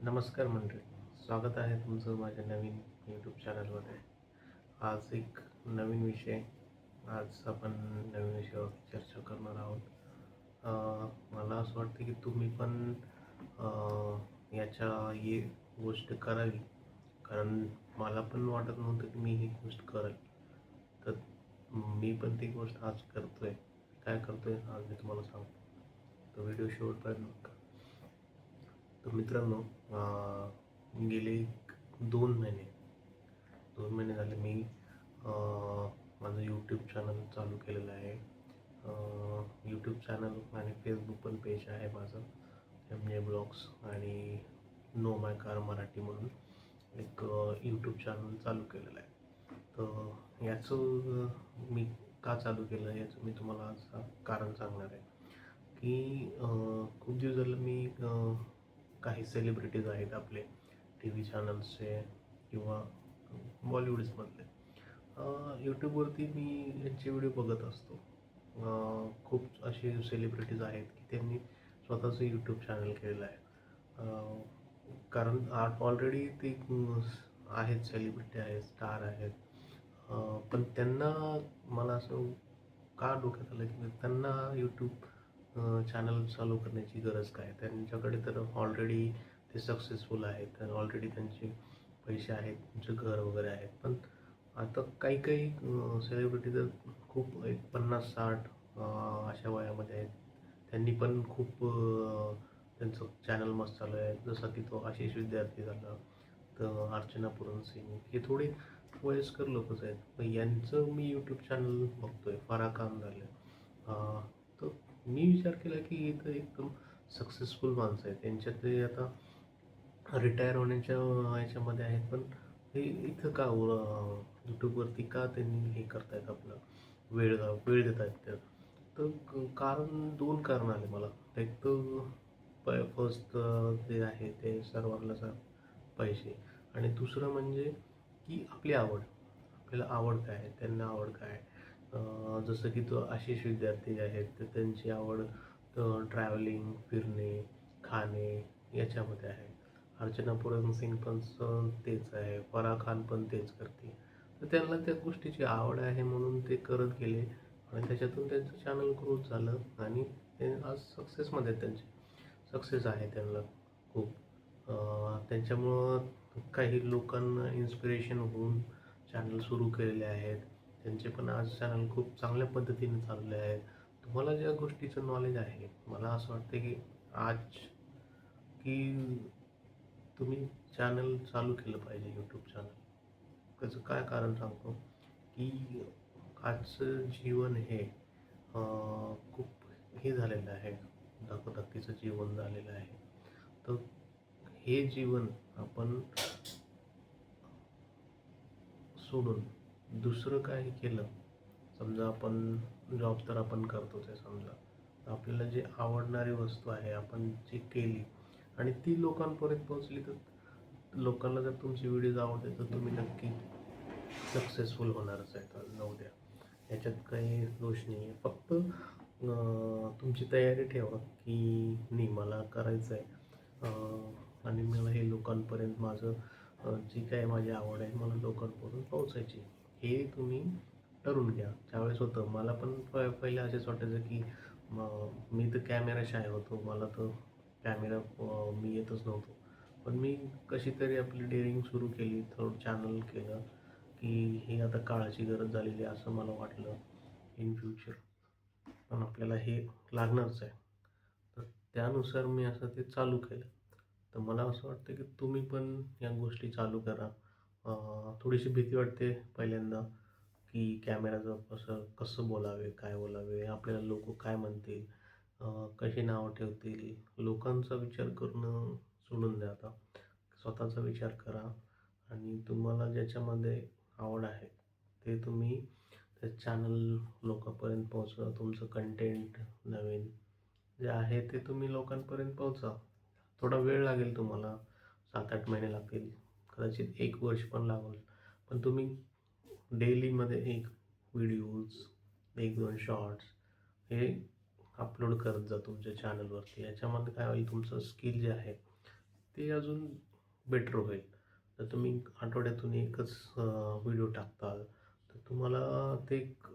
नमस्कार मंडळी, स्वागत आहे तुमचं माझ्या नवीन यूट्यूब चॅनलमध्ये. आज एक नवीन विषय आज आपण नवीन विषयावर चर्चा करणार आहोत. मला असं वाटतं की तुम्ही पण याच्या ही गोष्ट करावी, कारण मला पण वाटत नव्हतं की मी ही गोष्ट करेल. तर मी पण ती गोष्ट आज करतोय. काय करतोय आज मी तुम्हाला सांगतो. तो व्हिडिओ शेवटपर्यंत बघा. तर मित्रांनो, गेले 2 महिने 2 महिने झाले मी माझं यूट्यूब चॅनल चालू केलेलं आहे. यूट्यूब चॅनल आणि फेसबुक पण पेज आहे माझं, MJ ब्लॉग्स आणि नो माय कार मराठी म्हणून एक यूट्यूब चॅनल चालू केलेलं आहे. तर याचं मी का चालू केलं याचं मी तुम्हाला आज कारण सांगणार आहे की खूप दिवस झालं मी काही सेलिब्रिटीज आहेत आपले टी व्ही चॅनल्सचे किंवा बॉलिवूड्समधले, यूट्यूबवरती मी यांचे व्हिडिओ बघत असतो. खूप असे सेलिब्रिटीज आहेत की त्यांनी स्वतःचं यूट्यूब चॅनल केलेलं आहे. कारण ऑलरेडी ते आहेत, सेलिब्रिटी आहेत, स्टार आहेत. पण त्यांना मला असं का डोक्यात आलं की त्यांना यूट्यूब चॅनल चालू करण्याची गरज काय? त्यांच्याकडे तर ऑलरेडी ते सक्सेसफुल आहेत, तर ऑलरेडी त्यांचे पैसे आहेत, त्यांचं घर वगैरे आहेत. पण आता काही काही सेलिब्रिटी तर खूप एक 50-60 अशा वयामध्ये आहेत. त्यांनी पण खूप त्यांचं चॅनल मस्त चालू आहे. जसं की तो आशिष विद्यार्थी झाला, तर अर्चना पूरन सिंग, हे थोडे वयस्कर लोकच आहेत. पण यांचं मी यूट्यूब चॅनल बघतोय, फराह खान झाले. तर मी विचार केला की हे तर एकदम सक्सेसफुल माणसं आहेत. त्यांच्यात ते आता रिटायर होण्याच्या ह्याच्यामध्ये आहेत, पण हे इथं का यूट्यूबवरती का त्यांनी हे करतायत, आपलं वेळ देत आहेत त्यात. तर कारण 2 कारण आले मला. एक तर फर्स्ट जे आहे ते सर्वांना पैसे, आणि दुसरं म्हणजे की आपली आवड. आपल्याला आवड काय आहे, त्यांना आवड काय आहे. जसं की तो आशिष विद्यार्थी आहेत, तर त्यांची आवड ट्रॅव्हलिंग, फिरणे, खाणे याच्यामध्ये आहे. अर्चना पूरन सिंग पण तेच आहे, फराह खान पण तेच करते. तर त्यांना त्या गोष्टीची आवड आहे म्हणून ते करत गेले आणि त्याच्यातून त्यांचं चॅनल ग्रोथ झालं आणि ते आज सक्सेसमध्ये आहेत. त्यांचे सक्सेस आहे त्यांना खूप. त्यांच्यामुळं काही लोकांना इन्स्पिरेशन होऊन चॅनल सुरू केलेले आहेत. त्यांचे पण आज चॅनल खूप चांगल्या पद्धतीने चालले आहेत. तुम्हाला ज्या गोष्टीचं नॉलेज आहे, मला असं वाटतं की आज की तुम्ही चॅनल चालू केलं पाहिजे, यूट्यूब चॅनल. त्याचं काय कारण सांगतो की आजचं जीवन हे खूप हे झालेलं आहे, धकाधकीचं जीवन झालेलं आहे. तर हे जीवन आपण सोडून दुसरं काही केलं, समजा आपण जॉब तर आपण करतोच आहे समजा, तर आपल्याला जे आवडणारी वस्तू आहे आपण जी केली आणि ती लोकांपर्यंत पोहोचली, तर लोकांना जर तुमची व्हिडिओज आवडते तर तुम्ही नक्की सक्सेसफुल होणारच आहे. तर जाऊ द्या, याच्यात काही दोष नाही आहे. फक्त तुमची तयारी ठेवा की नाही, मला करायचं आहे आणि मला हे लोकांपर्यंत माझं जी काही माझी आवड आहे मला लोकांपर्यंत पोहोचायची, हे तुम्ही ठरवून घ्या. त्यावेळेस होतं मला पण पहिले असेच वाटायचं की मी तर कॅमेरा शाय होतो, मला तर कॅमेरा मी येतच नव्हतो. पण मी कशी तरी आपली डेअरिंग सुरू केली, थोडं चॅनल केलं की हे आता काळाची गरज झालेली आहे असं मला वाटलं. इन फ्युचर पण आपल्याला हे लागणारच आहे. तर त्यानुसार मी असं ते चालू केलं. तर मला असं वाटतं की तुम्ही पण या गोष्टी चालू करा. थोडीशी भीती वाटते पहिल्यांदा की कॅमेराचं कसं बोलावे, काय बोलावे, आपल्याला लोक काय म्हणतील, कशी नावं ठेवतील. लोकांचा विचार करणं सोडून द्या आता. स्वतःचा विचार करा आणि तुम्हाला ज्याच्यामध्ये आवड आहे ते तुम्ही ते चॅनल लोकांपर्यंत पोहोचवा. तुमचं कंटेंट नवीन जे आहे ते तुम्ही लोकांपर्यंत पोहोचा. थोडा वेळ लागेल तुम्हाला, 7-8 महिने लागतील, कदाचित 1 वर्ष पण लागेल. पण तुम्ही डेलीमध्ये एक व्हिडिओज, 1-2 शॉर्ट्स हे अपलोड करत जा तुमच्या चॅनलवरती. याच्यामध्ये काय होईल, तुमचं स्किल जे आहे ते अजून बेटर होईल. तर तुम्ही आठवड्यातून एकच व्हिडिओ टाकताल, तर तुम्हाला ते एक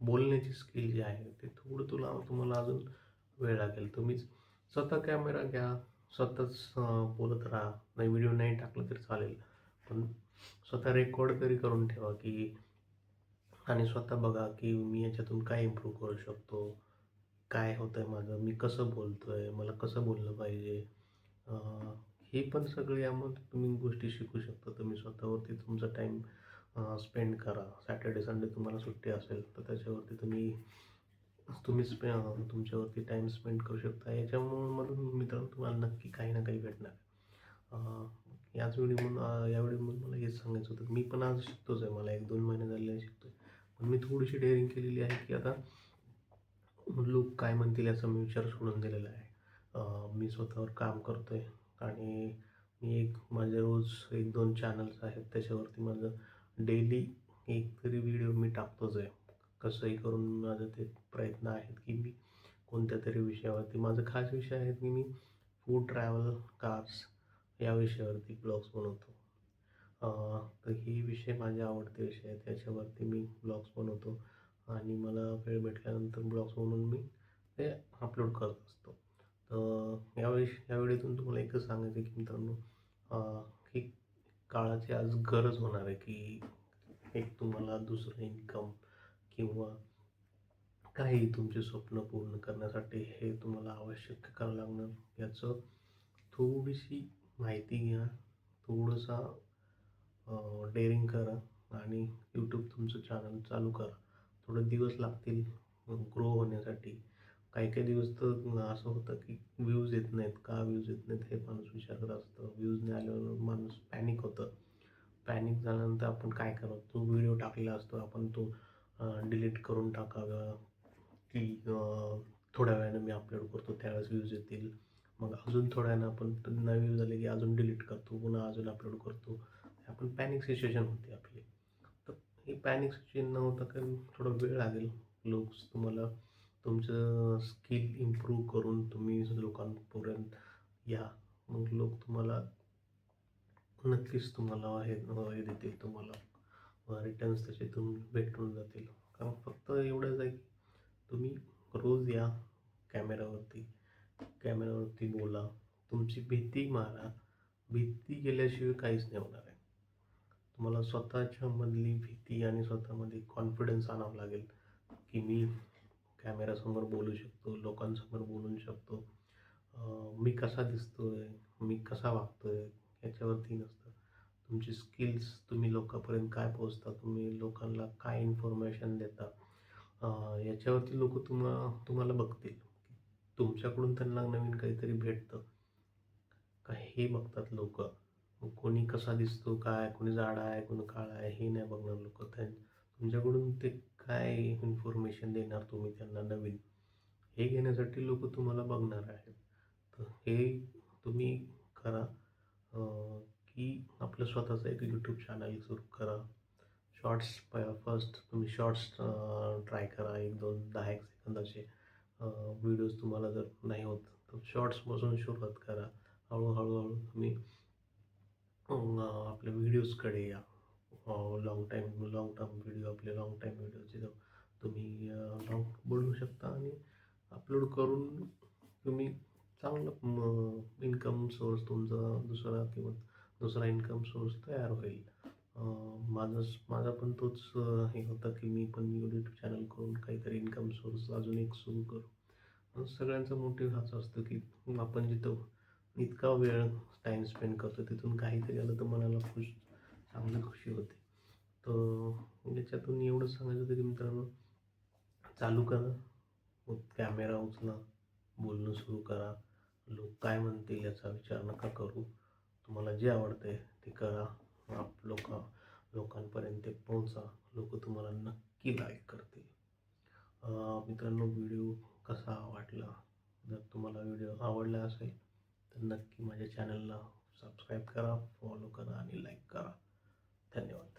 बोलण्याची स्किल जी आहे, ते थोडं तुम्हाला अजून वेळ लागेल. तुम्हीच स्वतः कॅमेरा घ्या, स्वतःच बोलत राहा. नाही व्हिडिओ नाही टाकला तरी चालेल. पण स्वतः रेकॉर्ड तरी करून ठेवा, की आणि स्वतः बघा, की मी याच्यातून काय इम्प्रूव्ह करू शकतो? काय होतंय माझं? मी कसं बोलतोय? मला कसं बोललं पाहिजे? अ, हे पण सगळे यामध्ये तुम्ही गोष्टी शिकू शकता. तुम्ही स्वतःवरती तुमचा टाईम स्पेंड करा. सॅटर्डे, संडे तुम्हाला सुट्टी असेल, तर त्याच्यावरती तुम्ही तुम्ही तुमच्यावरती टाईम स्पेंड करू शकता. याच्यामुळे म्हणून मित्रांनो तुम्हाला नक्की काही ना काही भेटणार. अ, यावेळी म्हणून मला हेच सांगायचं होतं. मी पण आज शिकतोच आहे. मला 1-2 महिने झाले शिकतोय. पण मी थोडीशी डेअरिंग केलेली आहे, की आता लोक काय म्हणतील याचा मी विचार सोडून दिलेला आहे. मी स्वतःवर काम करतोय आणि माझे रोज 1-2 चॅनल्स आहेत. त्याच्यावरती माझं डेली एक तरी व्हिडिओ मी टाकतोच आहे. कसंही करून माझं ते प्रयत्न आहेत, की मी कोणत्यातरी विषयावरती माझा खास विषय आहे, की मी फूड, ट्रॅव्हल, कार्स या विषयावरती ब्लॉग्स बनवतो. अ, तर हे विषय माझे आवडते विषय आहेत. त्याच्यावरती मी ब्लॉग्स बनवतो आणि मला वेळ भेटल्यानंतर ब्लॉग्स बनवून मी ते अपलोड करत असतो. तर यावेळेतून तुम्हाला एकच सांगायचं आहे, की मित्रांनो अ, ही काळाची आज गरज होणार आहे, की एक तुम्हाला दुसरं इन्कम किंवा काही तुमचे स्वप्न पूर्ण करण्यासाठी हे तुम्हाला आवश्यक करावं लागणार. याचं थोडीशी माहिती घ्या, थोडंसं डेअरिंग करा आणि यूट्यूब तुमचं चॅनल चालू करा. थोडे दिवस लागतील ग्रो होण्यासाठी. काही-काही दिवस तर असं होतं की व्ह्यूज येत नाहीत. का व्ह्यूज येत नाहीत हे माणूस विचारत असतं. व्ह्यूज नाही आल्यावर माणूस पॅनिक होतं. पॅनिक झाल्यानंतर आपण काय करावं? तो व्हिडिओ टाकलेला असतो आपण तो डिलीट करून टाकावा की थोड्या वेळाने मी अपलोड करतो त्यावेळेस व्ह्यूज येतील. मग अजून थोड्या वेळानं आपण नाही व्ह्यूज आले की अजून डिलीट करतो, पुन्हा अजून अपलोड करतो. आपण पॅनिक सिच्युएशन होते आपली. तर ही पॅनिक सिच्युएशन न होता कारण थोडा वेळ लागेल. लोक तुम्हाला तुमचं स्किल इम्प्रूव्ह करून तुम्ही लोकांपर्यंत या. मग लोक तुम्हाला नक्कीच तुम्हाला हे देतील तुम्हाला रिटर्न्स त्याच्यातून भेटून जातील. कारण फक्त एवढंच आहे की तुम्ही रोज या कॅमेरावरती, कॅमेरावरती बोला, तुमची भीती मारा. भीती गेल्याशिवाय काहीच नाही होणार आहे. तुम्हाला स्वतःच्यामधली भीती आणि स्वतःमध्ये कॉन्फिडन्स आणावं लागेल, की मी कॅमेरासमोर बोलू शकतो, लोकांसमोर बोलू शकतो. मी कसा दिसतोय, मी कसा वागतोय याच्यावरती नसतं. तुमची स्किल्स, तुम्ही लोकांपर्यंत काय पोहोचता, तुम्ही लोकांना काय इन्फॉर्मेशन देता, याच्यावरती लोकं तुम्हाला बघतील. तुमच्याकडून त्यांना नवीन काहीतरी भेटतं का हे बघतात लोकं. मग कोणी कसा दिसतो, काय, कोणी जाडा आहे, कोणी काळा आहे, हे नाही बघणार लोकं. तुमच्याकडून ते काय इन्फॉर्मेशन देणार तुम्ही त्यांना नवीन, हे घेण्यासाठी लोकं तुम्हाला बघणार आहेत. तर हे तुम्ही करा की आपलं स्वतःचं एक यूट्यूब चॅनल सुरू करा. शॉर्ट्स फर्स्ट तुम्ही शॉर्ट्स ट्राय करा. 1-2, 10-1 सेकंदाचे व्हिडिओज तुम्हाला जर नाही होत, तर शॉर्ट्सपासून सुरुवात करा. हळू तुम्ही आपल्या व्हिडिओजकडे या. लाँग टर्म व्हिडिओ आपले लाँग टाईम व्हिडिओचे तुम्ही बनवू शकता आणि अपलोड करून तुम्ही चांगलं इन्कम सोर्स तुमचा दुसरा इन्कम सोर्स तयार होईल. माझा पण तोच हे होता की मी पण यूट्यूब चॅनल करून काहीतरी इन्कम सोर्स अजून एक सुरू करू. सगळ्यांचा मोटिव्ह हाच असतो की आपण जिथं इतका वेळ टाईम स्पेंड करतो तिथून काहीतरी आलं तर मनाला चांगली खुशी होते. तर याच्यातून एवढंच सांगायचं होतं की मित्रांनो चालू करा, मग कॅमेरा उचला, बोलणं सुरू करा. लोक काय म्हणतील याचा विचार नका करू. तुम्हाला जे आवडतंय ते करा. लोकांपर्यंत ते पोहोचा. लोकं तुम्हाला नक्की लाईक करतील. मित्रांनो व्हिडिओ कसा वाटला? जर तुम्हाला व्हिडिओ आवडला असेल तर नक्की माझ्या चॅनलला सबस्क्राईब करा, फॉलो करा आणि लाईक करा. धन्यवाद.